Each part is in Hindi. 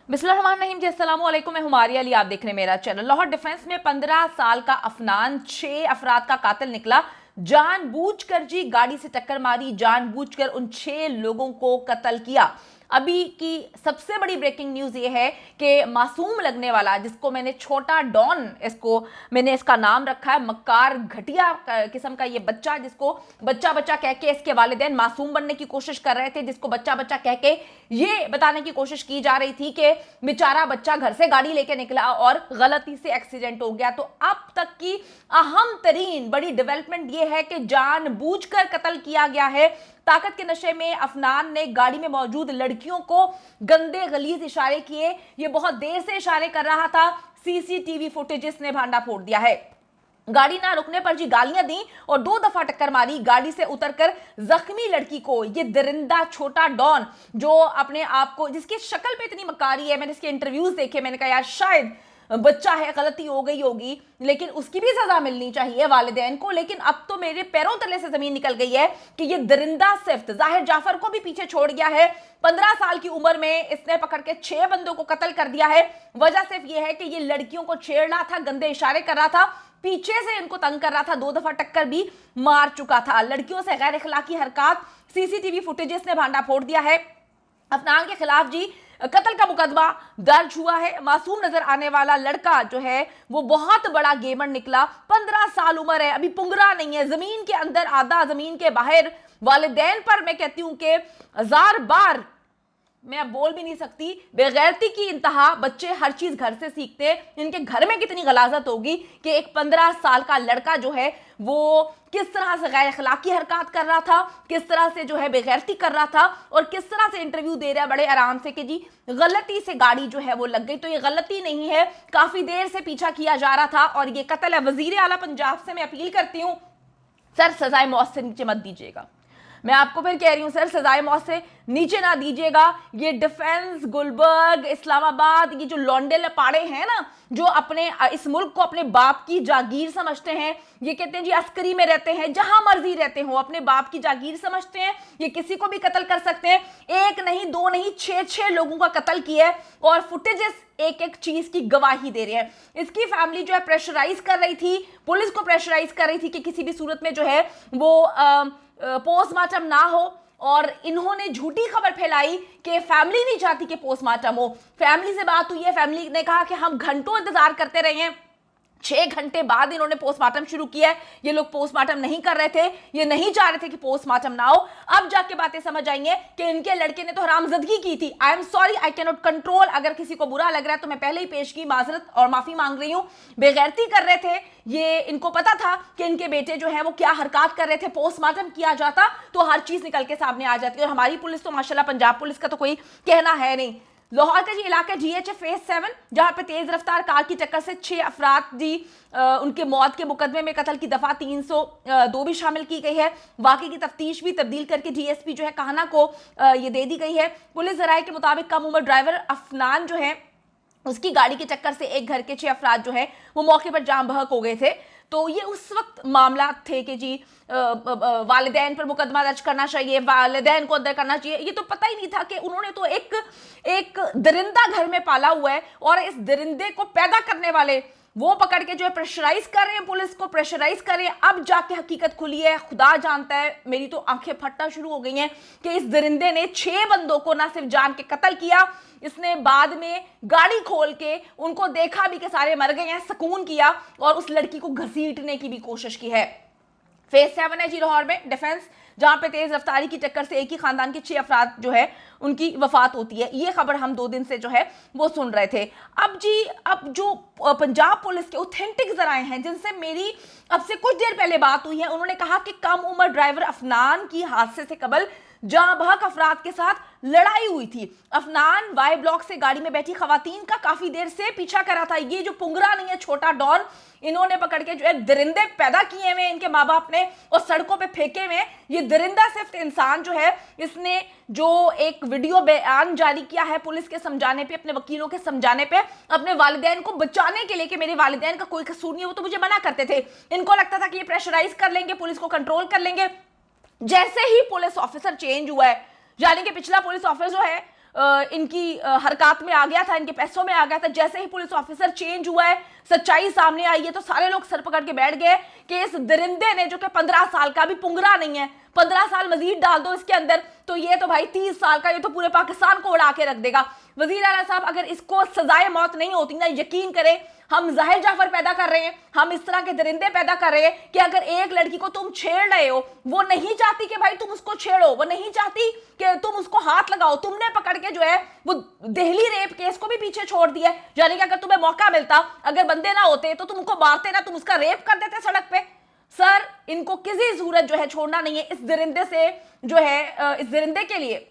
बिस्मिल्लाहिर्रहमानिर्रहीम जी, अस्सलाम वालेकुम। मैं हुमारी अली, आप देख रहे हैं मेरा चैनल। लाहौर डिफेंस में 15 साल का अफनान 6 अफराद का कातिल निकला। जानबूझकर जी गाड़ी से टक्कर मारी, जानबूझकर उन 6 लोगों को कत्ल किया। अभी की सबसे बड़ी ब्रेकिंग न्यूज ये है कि मासूम लगने वाला, जिसको मैंने छोटा डॉन इसका नाम रखा है, मक्कार घटिया किस्म का ये बच्चा, जिसको बच्चा बच्चा कह के इसके वालिदैन मासूम बनने की कोशिश कर रहे थे, जिसको बच्चा बच्चा कह के ये बताने की कोशिश की जा रही थी कि बेचारा बच्चा घर से गाड़ी लेके निकला और गलती से एक्सीडेंट हो गया। तो अब तक की अहम तरीन बड़ी डेवलपमेंट ये है कि जानबूझकर कत्ल किया गया है। ताकत के नशे में अफनान ने गाड़ी में मौजूद लड़कियों को गंदे गलीज इशारे किए। ये बहुत देर से इशारे कर रहा था। सीसीटीवी फुटेजेस ने भांडा फोड़ दिया है। गाड़ी ना रुकने पर जी गालियां दी और 2 दफा टक्कर मारी। गाड़ी से उतरकर जख्मी लड़की को ये दरिंदा छोटा डॉन, जो अपने आप को, जिसकी शक्ल पे इतनी मकारी है, मैंने इसके इंटरव्यूज देखे, मैंने कहा यार शायद बच्चा है, गलती हो गई होगी, लेकिन उसकी भी सजा मिलनी चाहिए वालिदैन को। लेकिन अब तो मेरे पैरों तले से जमीन निकल गई है कि ये दरिंदा सिफ्त जाहिर जाफर को भी पीछे छोड़ गया है। 15 साल की उम्र में इसने पकड़ के 6 बंदों को कत्ल कर दिया है। वजह सिर्फ ये है कि ये लड़कियों को छेड़ रहा था, गंदे इशारे कर रहा था, पीछे से इनको तंग कर रहा था, 2 दफा टक्कर भी मार चुका था। लड़कियों से गैर इखलाकी हरकत, सीसीटीवी फुटेजेस ने भांडा फोड़ दिया है। अफनान के खिलाफ जी कत्ल का मुकदमा दर्ज हुआ है। मासूम नजर आने वाला लड़का जो है वो बहुत बड़ा गेमर निकला। 15 साल उम्र है, अभी पुंगरा नहीं है, जमीन के अंदर आधा जमीन के बाहर। वालिदैन पर मैं कहती हूं कि 1000 बार मैं अब बोल भी नहीं सकती, बेगैरती की इंतहा। बच्चे हर चीज घर से सीखते हैं। इनके घर में कितनी गलाजत होगी कि एक 15 साल का लड़का जो है वो किस तरह से गैर अखलाकी हरकत कर रहा था, किस तरह से जो है बेगैरती कर रहा था, और किस तरह से इंटरव्यू दे रहा है बड़े आराम से कि जी गलती से गाड़ी जो है वो लग गई। तो ये गलती नहीं है, काफी देर से पीछा किया जा रहा था और ये कत्ल है। वजीर आला पंजाब से मैं अपील करती हूँ, सर सजाए मौत से नीचे मत दीजिएगा। मैं आपको फिर कह रही हूं सर, सजाए मौत से नीचे ना दीजिएगा। ये डिफेंस, गुलबर्ग, इस्लामाबाद, ये जो लौंडे लपाड़े हैं ना, जो अपने इस मुल्क को अपने बाप की जागीर समझते हैं, ये कहते हैं जी अस्करी में रहते हैं, जहां मर्जी रहते हो, अपने बाप की जागीर समझते हैं, ये किसी को भी कत्ल कर सकते हैं। 1 नहीं 2 नहीं 6 लोगों का कत्ल किया है और फुटेजेस एक एक चीज की गवाही दे रहे हैं। इसकी फैमिली जो है प्रेशराइज कर रही थी, पुलिस को प्रेशराइज कर रही थी कि किसी भी सूरत में जो है वो पोस्टमार्टम ना हो, और इन्होंने झूठी खबर फैलाई कि फैमिली नहीं चाहती कि पोस्टमार्टम हो। फैमिली से बात हुई है, फैमिली ने कहा कि हम घंटों इंतजार करते रहे हैं, 6 घंटे बाद इन्होंने पोस्टमार्टम शुरू किया है। ये लोग पोस्टमार्टम नहीं कर रहे थे, ये नहीं चाह रहे थे कि पोस्टमार्टम ना हो। अब जाके बातें समझ आई हैं कि इनके लड़के ने तो हरामजदगी की थी। I am sorry, I can not control. अगर किसी को बुरा लग रहा है तो मैं पहले ही पेश की माजरत और माफी मांग रही हूं। बेगैरती कर रहे थे ये, इनको पता था कि इनके बेटे जो है वो क्या हरकत कर रहे थे। पोस्टमार्टम किया जाता तो हर चीज निकल के सामने आ जाती। और हमारी पुलिस तो माशाल्लाह, पंजाब पुलिस का तो कोई कहना है नहीं। लाहौर का जी इलाका GH फेज 7, जहां पे तेज रफ्तार कार की टक्कर से 6 अफराद जी उनके मौत के मुकदमे में कत्ल की दफा 302 भी शामिल की गई है। वाकई की तफ्तीश भी तब्दील करके DSP जो है काहना को ये दे दी गई है। पुलिस जराये के मुताबिक कम उम्र ड्राइवर अफनान जो है उसकी गाड़ी की टक्कर से एक घर के 6 अफराद जो है वो मौके पर जाम बहक हो गए थे। तो ये उस वक्त मामला थे कि जी वालिदैन पर मुकदमा दर्ज करना चाहिए, वालिदैन को अंदर करना चाहिए। ये तो पता ही नहीं था कि उन्होंने तो एक दरिंदा घर में पाला हुआ है, और इस दरिंदे को पैदा करने वाले वो पकड़ के जो है प्रेशराइज कर रहे हैं, पुलिस को प्रेशराइज कर रहे हैं। अब जाके हकीकत खुली है, खुदा जानता है, मेरी तो आंखें फटना शुरू हो गई हैं कि इस दरिंदे ने 6 बंदों को ना सिर्फ जान के कत्ल किया, इसने बाद में गाड़ी खोल के उनको देखा भी कि सारे मर गए हैं, सुकून किया, और उस लड़की को घसीटने की भी कोशिश की है। फेज 7 है जी लाहौर में डिफेंस, जहां पे तेज रफ्तारी की टक्कर से एक ही खानदान के 6 अफराद जो है उनकी वफात होती है। ये खबर हम 2 दिन से जो है वो सुन रहे थे। अब जी, अब जो पंजाब पुलिस के ऑथेंटिक जराए हैं, जिनसे मेरी अब से कुछ देर पहले बात हुई है, उन्होंने कहा कि कम उम्र ड्राइवर अफनान की हादसे से कबल जहां बहक अफराद के साथ लड़ाई हुई थी। अफनान वाई ब्लॉक से गाड़ी में बैठी खवातीन का काफी देर से पीछा कर रहा था। ये जो पुंगरा नहीं है, छोटा डॉन, इन्होंने पकड़ के जो है दरिंदे पैदा किए हुए इनके माँ बाप ने और सड़कों पे फेंके हुए। ये दरिंदा सिर्फ इंसान जो है, इसने जो एक वीडियो बयान जारी किया है पुलिस के समझाने पे, अपने वकीलों के समझाने पे, अपने वालिदैन को बचाने के लिए कि मेरे वालिदैन का कोई कसूर नहीं है, वो तो मुझे मना करते थे। इनको लगता था कि ये प्रेशराइज कर लेंगे, पुलिस को कंट्रोल कर लेंगे। जैसे ही पुलिस ऑफिसर चेंज हुआ है, यानी कि पिछला पुलिस ऑफिसर जो है इनकी हरकत में आ गया था, इनके पैसों में आ गया था। जैसे ही पुलिस ऑफिसर चेंज हुआ है, सच्चाई सामने आई है, तो सारे लोग सर पकड़ के बैठ गए कि इस दरिंदे ने, जो कि 15 साल का भी पुंगरा नहीं है, 15 साल मजीद डाल दो इसके अंदर तो ये तो भाई 30 साल का, ये तो पूरे पाकिस्तान को उड़ा के रख देगा। वजीर आला साहब, अगर इसको सजाए मौत नहीं होती ना, यकीन करें हम जाहिर जाफर पैदा कर रहे हैं, हम इस तरह के दरिंदे पैदा कर रहे हैं कि अगर एक लड़की को तुम छेड़ रहे हो, वो नहीं चाहती कि भाई तुम उसको छेड़ो, वो नहीं चाहती कि तुम उसको हाथ लगाओ, तुमने पकड़ के जो है वो दिल्ली रेप केस को भी पीछे छोड़ दिया। यानी कि अगर तुम्हें मौका मिलता, अगर बंदे ना होते तो तुम उनको मारते ना, तुम उसका रेप कर देते सड़क पे। सर, इनको किसी सूरत जो है छोड़ना नहीं है। इस दरिंदे से जो है, इस दरिंदे के लिए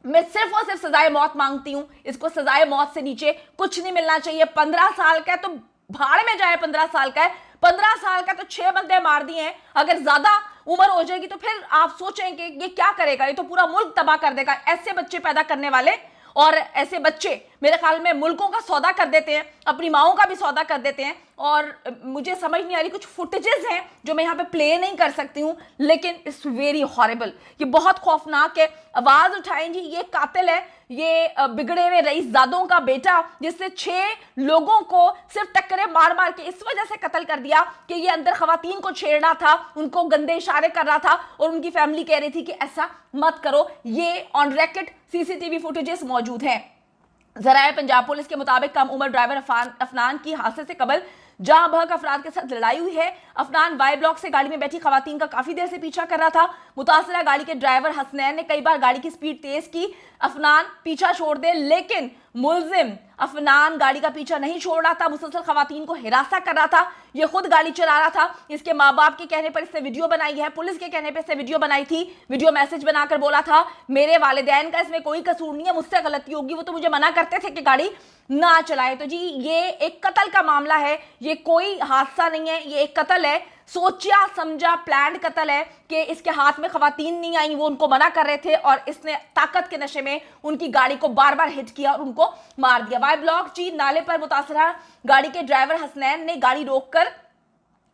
मैं सिर्फ और सिर्फ सजाए मौत मांगती हूं। इसको सजाए मौत से नीचे कुछ नहीं मिलना चाहिए। 15 साल का है तो भाड़ में जाए, 15 साल का है, 15 साल का तो 6 बंदे मार दिए हैं। अगर ज्यादा उम्र हो जाएगी तो फिर आप सोचेंगे ये क्या करेगा, ये तो पूरा मुल्क तबाह कर देगा। ऐसे बच्चे पैदा करने वाले और ऐसे बच्चे मेरे ख्याल में मुल्कों का सौदा कर देते हैं, अपनी माओं का भी सौदा कर देते हैं। और मुझे समझ नहीं आ रही, कुछ फुटेजेस हैं जो मैं यहाँ पे प्ले नहीं कर सकती हूँ, लेकिन इट्स वेरी हॉरिबल, ये बहुत खौफनाक है। आवाज उठाएं जी, ये कातिल है, ये बिगड़े हुए रईसजादों का बेटा, जिससे 6 लोगों को सिर्फ टक्करे मार मार के इस वजह से कत्ल कर दिया कि ये अंदर खवातीन को छेड़ रहा था, उनको गंदे इशारे कर रहा था और उनकी फैमिली कह रही थी कि ऐसा मत करो। ये ऑन रिकॉर्ड सीसीटीवी फुटेजेस मौजूद हैं। ज़राए पंजाब पुलिस के मुताबिक कम उम्र ड्राइवर अफनान की हादसे से कबल जहां बहक अफराद के साथ लड़ाई हुई है। अफनान वाई ब्लॉक से गाड़ी में बैठी खवातीन का काफी देर से पीछा कर रहा था। मुतासरा गाड़ी के ड्राइवर हसनैन ने कई बार गाड़ी की स्पीड तेज की, अफनान पीछा छोड़ दे, लेकिन मुलजिम अफनान गाड़ी का पीछा नहीं छोड़ रहा था, मुसलसल खवातीन को हिरासा कर रहा था। ये खुद गाड़ी चला रहा था। इसके माँ बाप के कहने पर इसने वीडियो बनाई है, पुलिस के कहने पर इसने वीडियो बनाई थी। वीडियो मैसेज बनाकर बोला था मेरे वालिदैन का इसमें कोई कसूर नहीं है, मुझसे गलती होगी, वो तो मुझे मना करते थे कि गाड़ी ना चलाए। तो जी ये एक कत्ल का मामला है, ये कोई हादसा नहीं है, ये एक कत्ल है, सोचा समझा प्लान कत्ल है कि इसके हाथ में खवातीन नहीं आई, वो उनको मना कर रहे थे और इसने ताकत के नशे में उनकी गाड़ी को बार बार हिट किया और उनको मार दिया। वाई ब्लॉक जी नाले पर मुतासरा गाड़ी के ड्राइवर हसनैन ने गाड़ी रोककर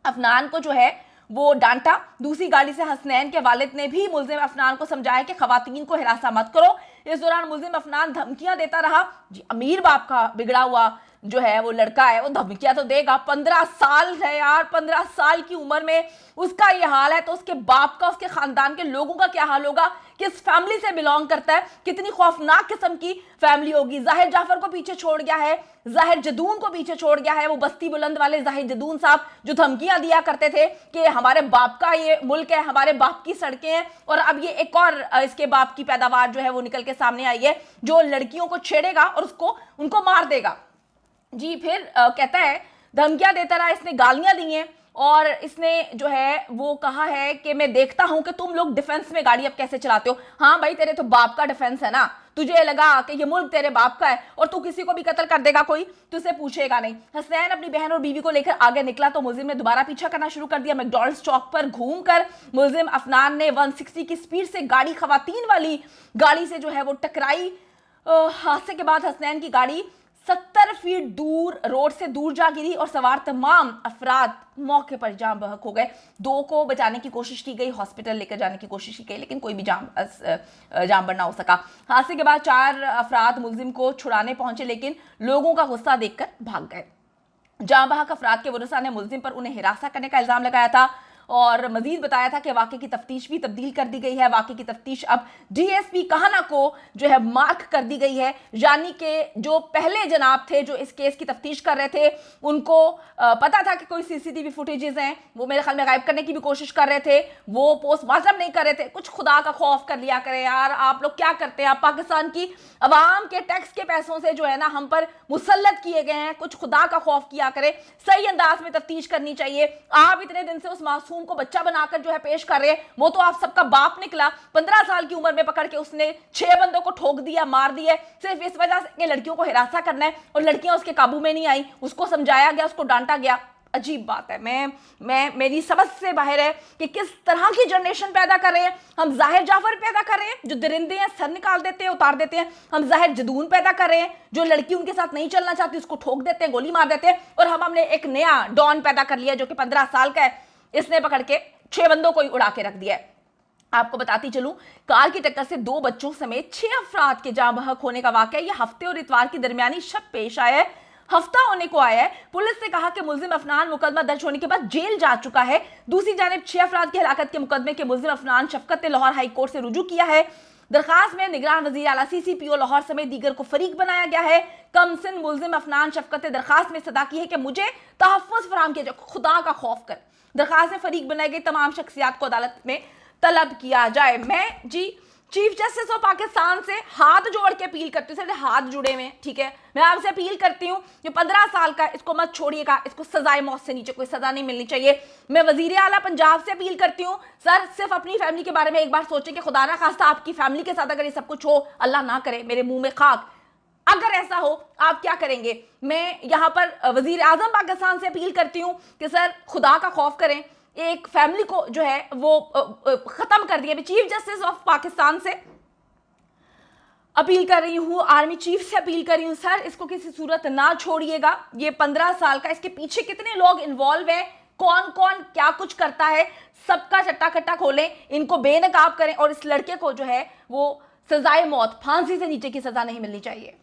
अफनान को जो है वो डांटा। दूसरी गाड़ी से हसनैन के वालिद ने भी मुलजिम अफनान को समझाया कि खवातीन को हिरासा मत करो। इस दौरान मुलजिम अफनान धमकियां देता रहा। जी अमीर बाप का बिगड़ा हुआ जो है वो लड़का है, वो धमकियां तो देगा। 15 साल है यार, 15 साल की उम्र में उसका ये हाल है तो उसके बाप का, उसके खानदान के लोगों का क्या हाल होगा, किस फैमिली से बिलोंग करता है, कितनी खौफनाक किस्म की फैमिली होगी। जाहिर जाफर को पीछे छोड़ गया है, जाहिर जदून को पीछे छोड़ गया है, वो बस्ती बुलंद वाले जाहिर जदून साहब जो धमकियां दिया करते थे कि हमारे बाप का ये मुल्क है, हमारे बाप की सड़कें हैं। और अब ये एक और इसके बाप की पैदावार जो है वो निकल के सामने आई है, जो लड़कियों को छेड़ेगा और उनको मार देगा। जी फिर कहता है धमकियां देता रहा, इसने गालियां दी हैं और इसने जो है वो कहा है कि मैं देखता हूं कि तुम लोग डिफेंस में गाड़ी अब कैसे चलाते हो। हाँ भाई, तेरे तो बाप का डिफेंस है ना, तुझे लगा कि ये मुल्क तेरे बाप का है और तू किसी को भी कत्ल कर देगा, कोई तुझसे पूछेगा नहीं। हसनैन अपनी बहन और बीवी को लेकर आगे निकला तो मुलजिम ने दोबारा पीछा करना शुरू कर दिया। मैकडॉनल्ड्स चौक पर घूमकर मुलजिम अफनान ने 160 की स्पीड से गाड़ी, खवातीन वाली गाड़ी से जो है वो टकराई। हादसे के बाद हसनैन की गाड़ी 70 फीट दूर, रोड से दूर जा गिरी और सवार तमाम अफराद मौके पर जाम बहक हो गए। 2 को बचाने की कोशिश की गई, हॉस्पिटल लेकर जाने की कोशिश की गई, लेकिन कोई भी जाम ना हो सका। हादसे के बाद 4 अफराद मुलजिम को छुड़ाने पहुंचे, लेकिन लोगों का गुस्सा देखकर भाग गए। जाम बहक अफराद के वरसा ने मुलजिम पर उन्हें हिरासत करने का इल्जाम लगाया था और मजीद बताया था कि वाकई की तफ्तीश भी तब्दील कर दी गई है। वाकई की तफ्तीश अब डीएसपी कहाना को जो है मार्क कर दी गई है, यानी कि जो पहले जनाब थे जो इस केस की तफ्तीश कर रहे थे, उनको पता था कि कोई सीसीटीवी फुटेजेस हैं, वो मेरे ख्याल में गायब करने की भी कोशिश कर रहे थे, वो पोस्टमार्टम नहीं कर रहे थे। कुछ खुदा का खौफ कर लिया करें यार, आप लोग क्या करते हैं, आप पाकिस्तान की अवाम के टैक्स के पैसों से जो है ना हम पर मुसल्लत किए गए हैं, कुछ खुदा का खौफ किया करें, सही अंदाज में तफ्तीश करनी चाहिए। आप इतने दिन से उस मासूम को बच्चा बनाकर जो है पेश कर रहे हैं, वो तो आप सबका बाप निकला। 15 साल की उम्र में पकड़ के उसने 6 बंदों को ठोक दिया, मार दिया, सिर्फ इस वजह से कि लड़कियों को हिरासा करना है और लड़कियां उसके काबू में नहीं आई, उसको समझाया गया, उसको डांटा गया। अजीब बात है, मेरी समझ से बाहर है कि किस तरह की जनरेशन पैदा कर रहे हैं हम। जाहिर जाफर पैदा कर रहे हैं जो दरिंदे हैं, सर निकाल देते हैं, उतार देते हैं। हम जाहिर जदून पैदा कर रहे हैं जो लड़की उनके साथ नहीं चलना चाहती उसको ठोक देते हैं, गोली मार देते हैं। और हमने एक नया डॉन पैदा कर लिया जो कि 15 साल का है, इसने पकड़ के 6 बंदों को ही उड़ा के रख दिया है। आपको बताती चलूं, कार की टक्कर से 2 बच्चों समेत 6 अफराद के जाँ बहक होने का वाकया ये हफ्ते और इतवार की दरमियानी शब पेश आया है। हफ्ता होने को आया है। पुलिस ने कहा कि मुलजिम अफनान मुकदमा दर्ज होने के बाद जेल जा चुका है। दूसरी जानिब 6 अफराद की हलाकत के मुकदमे के मुलजिम अफनान शफकत ने लाहौर हाई कोर्ट से रुजू किया है। दरखास्त में निगरान वजीर आला CCPO लाहौर समेत दीगर को फरीक बनाया गया है। कमसिन मुलजिम अफनान शफकत ने दरखास्त में सदा की है कि मुझे तहफ़्फ़ुज़ फराहम किया जाए, खुदा का खौफ कर। दरखास्त में फरीक बनाई गई तमाम शख्सियात को अदालत में तलब किया जाए। मैं जी चीफ जस्टिस ऑफ पाकिस्तान से हाथ जोड़ के अपील करती हूँ, सर हाथ जुड़े हुए, ठीक है, मैं आपसे अपील करती हूँ कि 15 साल का इसको मत छोड़िएगा, इसको सजाए मौत से नीचे कोई सजा नहीं मिलनी चाहिए। मैं वजीर आला पंजाब से अपील करती हूँ, सर सिर्फ अपनी फैमिली के बारे में एक बार सोचें कि खुदा ना खास्ता आपकी फैमिली के साथ अगर ये सब कुछ हो, अल्लाह ना करे, मेरे मुंह में खाक, अगर ऐसा हो आप क्या करेंगे। मैं यहाँ पर वजीर आजम पाकिस्तान से अपील करती हूँ कि सर खुदा का खौफ करें, एक फैमिली को जो है वो खत्म कर दिया। चीफ जस्टिस ऑफ पाकिस्तान से अपील कर रही हूँ, आर्मी चीफ से अपील कर रही हूँ, सर इसको किसी सूरत ना छोड़िएगा। ये 15 साल का, इसके पीछे कितने लोग इन्वॉल्व हैं, कौन कौन क्या कुछ करता है, सबका चट्टा कट्टा खोलें, इनको बेनकाब करें और इस लड़के को जो है वो सजाए मौत, फांसी से नीचे की सजा नहीं मिलनी चाहिए।